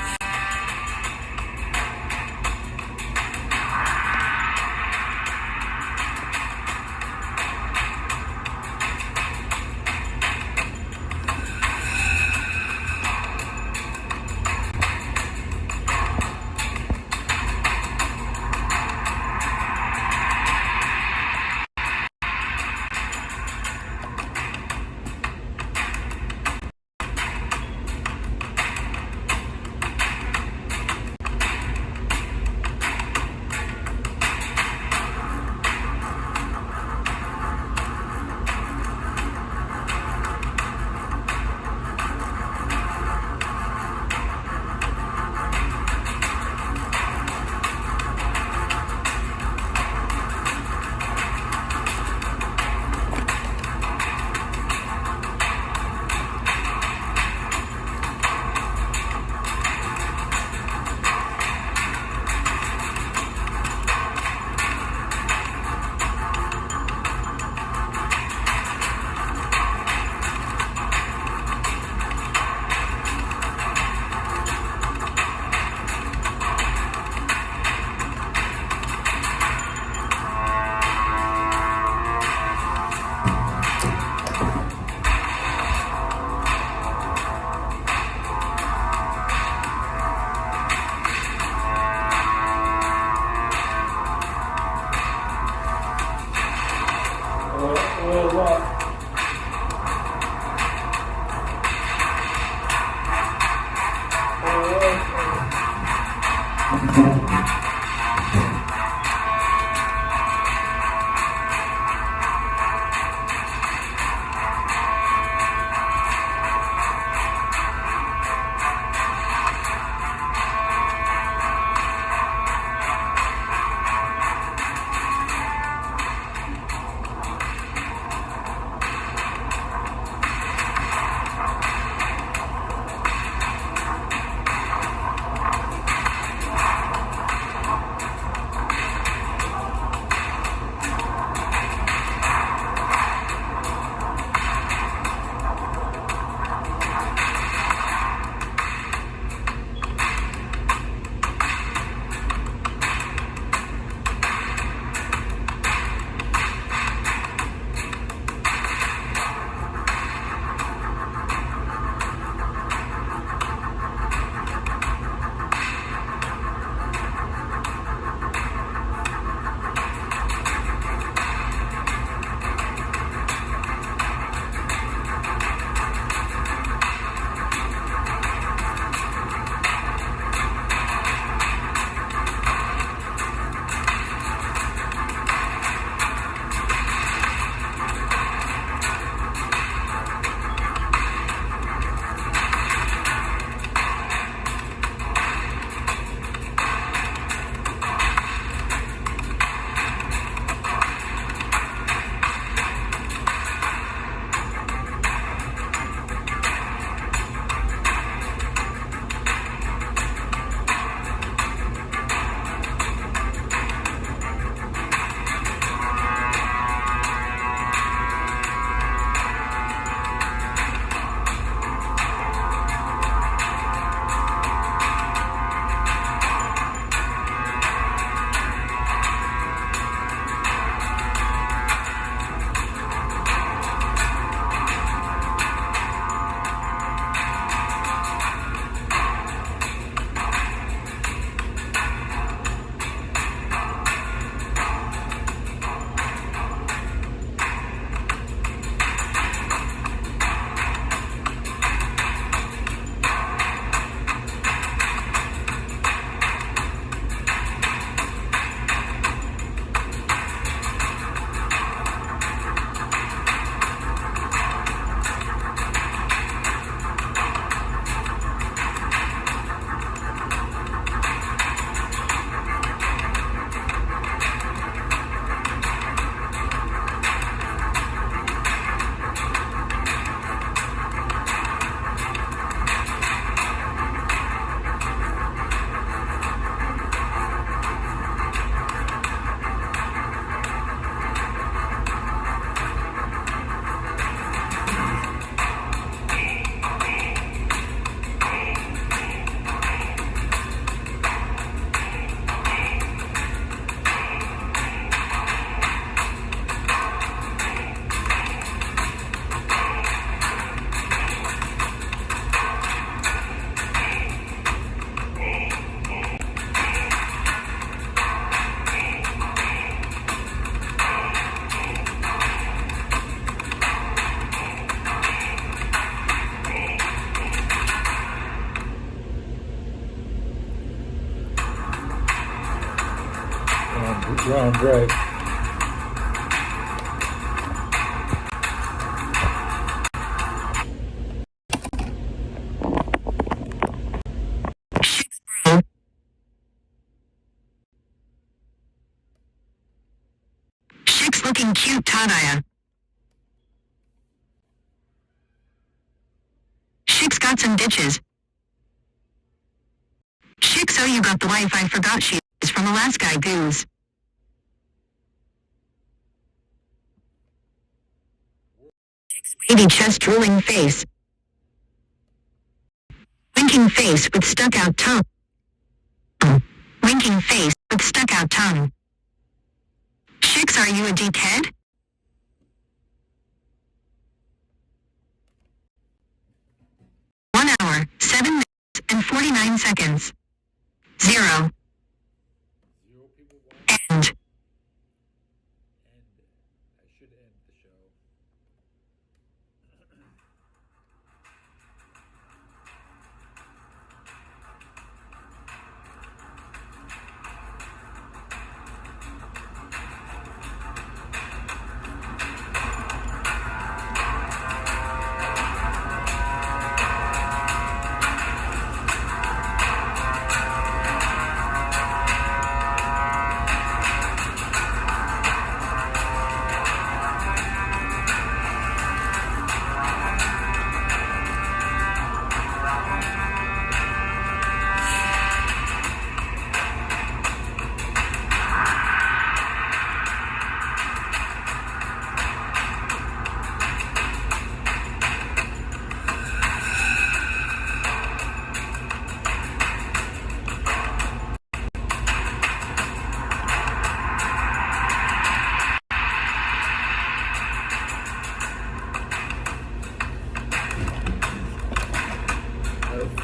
round right. Chick's looking cute, Tadaya. Chick's got some ditches. Chick, so you got the wife I forgot she is from Alaska, Goose. Baby chest drooling face. Winking face with stuck out tongue. Winking face with stuck out tongue. Chicks, are you a dickhead? Hour, 7 minutes, and 49 seconds. 0. End. I should end the show.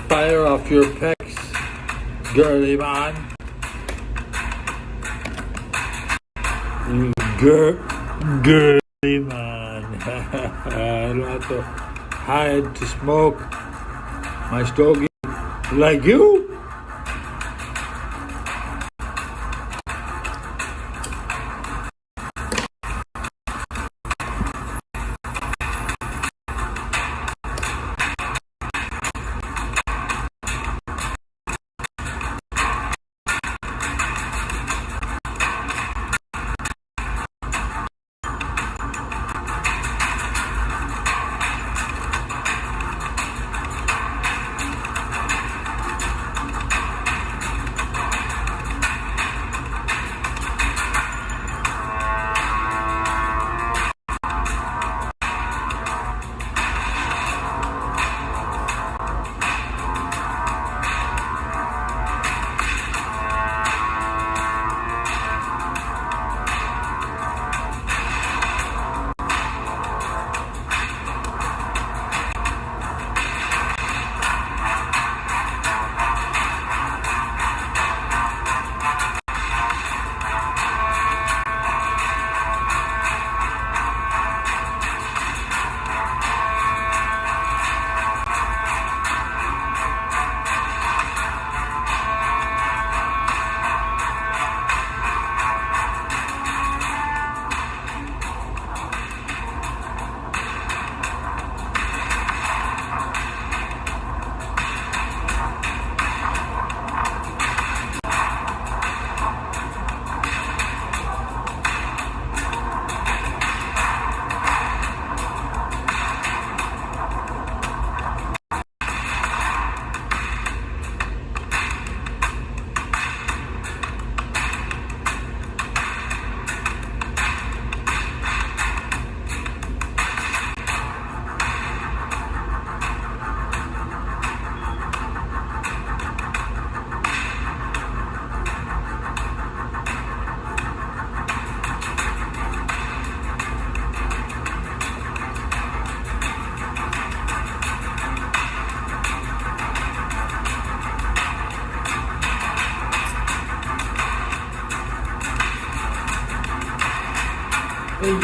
Fire off your pecs, girly man. You girly man. I don't have to hide to smoke my stogie like you.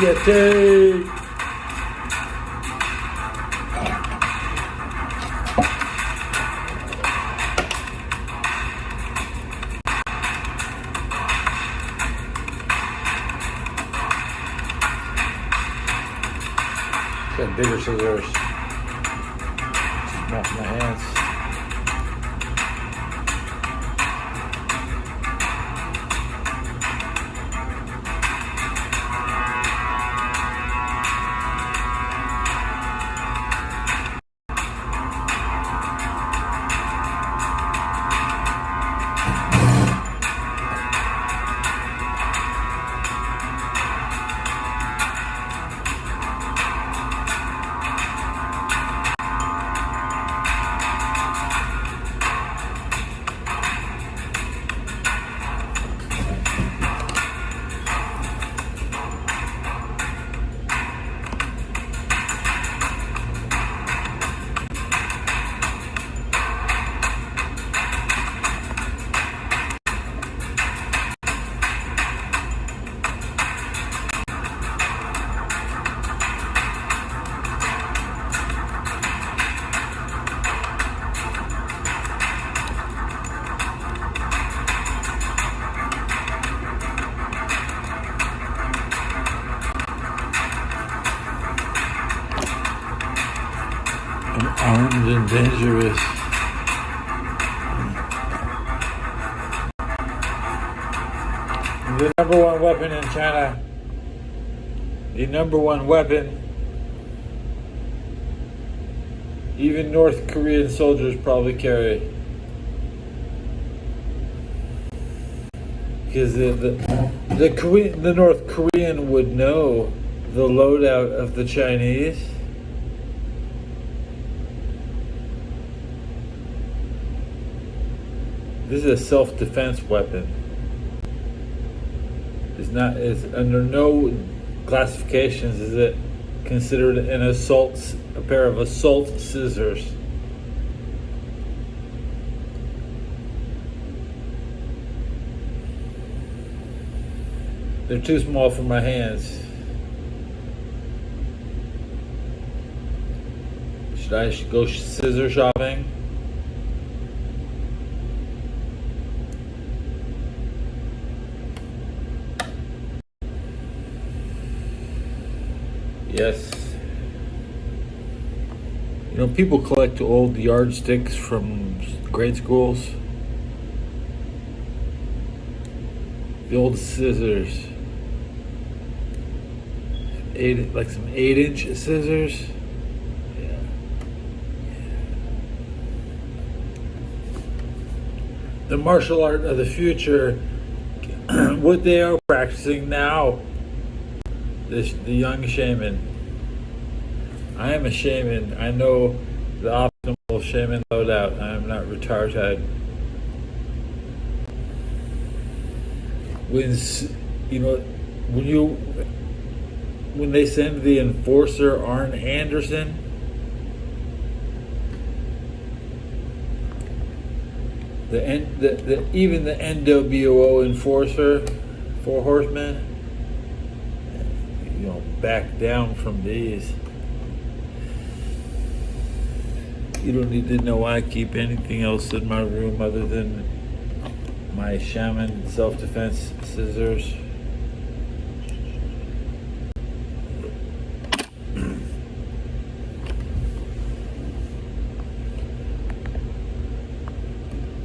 Yeti. Got bigger scissors. Small for my hands. I'm armed and dangerous. The number one weapon in China. The number one weapon. Even North Korean soldiers probably carry. Because the North Korean would know the loadout of the Chinese. This is a self-defense weapon. It's under no classifications is it considered a pair of assault scissors. They're too small for my hands. Should I go scissor shopping? Yes. You know, people collect old yardsticks from grade schools. The old scissors. Some 8-inch scissors. Yeah. The martial art of the future, what they are practicing now. The young shaman. I am a shaman. I know the optimal shaman loadout. I am not retarded. When they send the enforcer Arn Anderson, even the NWO enforcer, Four Horsemen, back down from these. You don't need to know I keep anything else in my room other than my shaman self-defense scissors.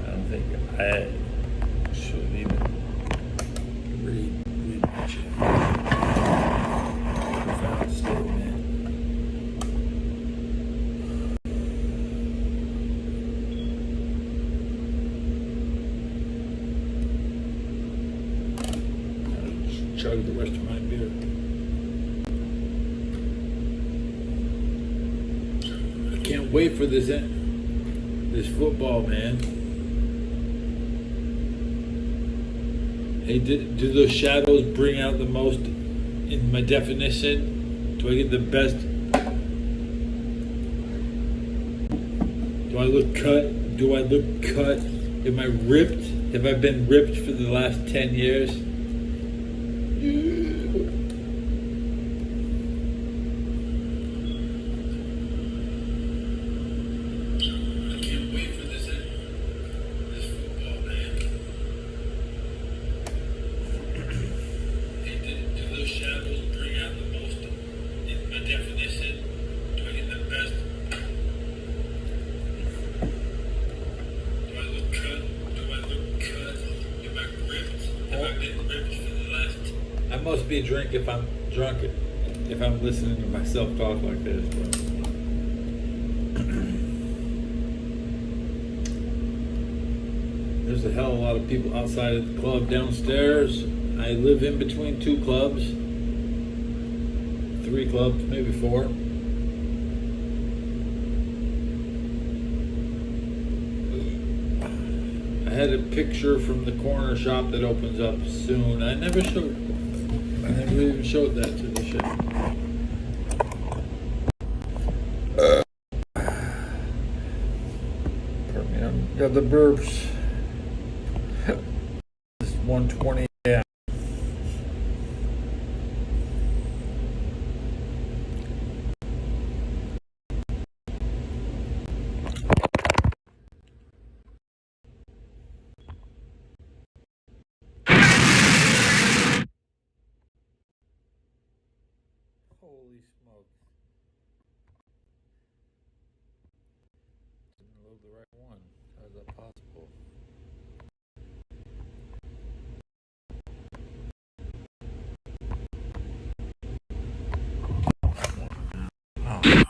I don't think I should even read much. Profound statement. Chug the rest of my beer. I can't wait for this football, man. Hey, do those shadows bring out the most in my definition? Do I get the best? Do I look cut? Do I look cut? Am I ripped? Have I been ripped for the last 10 years? Shadows bring out the most in my definition. I must be drunk if I'm listening to myself talk like this. But there's a hell of a lot of people outside of the club downstairs. I live in between 2 clubs, 3 clubs, maybe 4. I had a picture from the corner shop that opens up soon. I never even showed that to the show. Pardon me, I've got the burps. It's 1:20 a.m. Holy smokes. Didn't load the right one. How is that possible? Oh. Okay.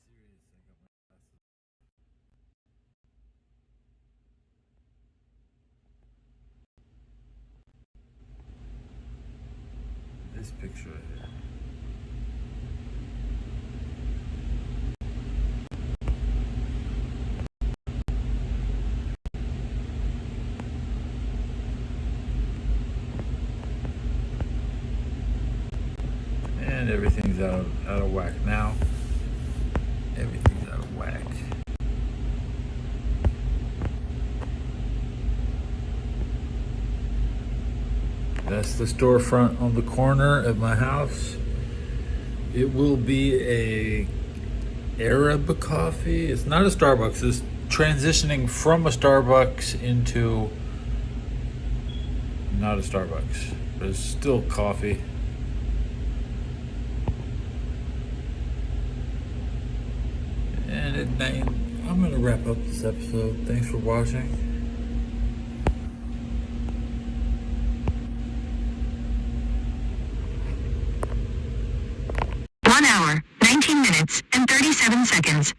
Serious, I got my glasses. This picture right here. And everything's out of whack now. Everything's out of whack. That's the storefront on the corner at my house. It will be a Arab coffee. It's not a Starbucks. It's transitioning from a Starbucks into not a Starbucks, but it's still coffee. And at 9, I'm gonna wrap up this episode. Thanks for watching. 1 hour, 19 minutes, and 37 seconds.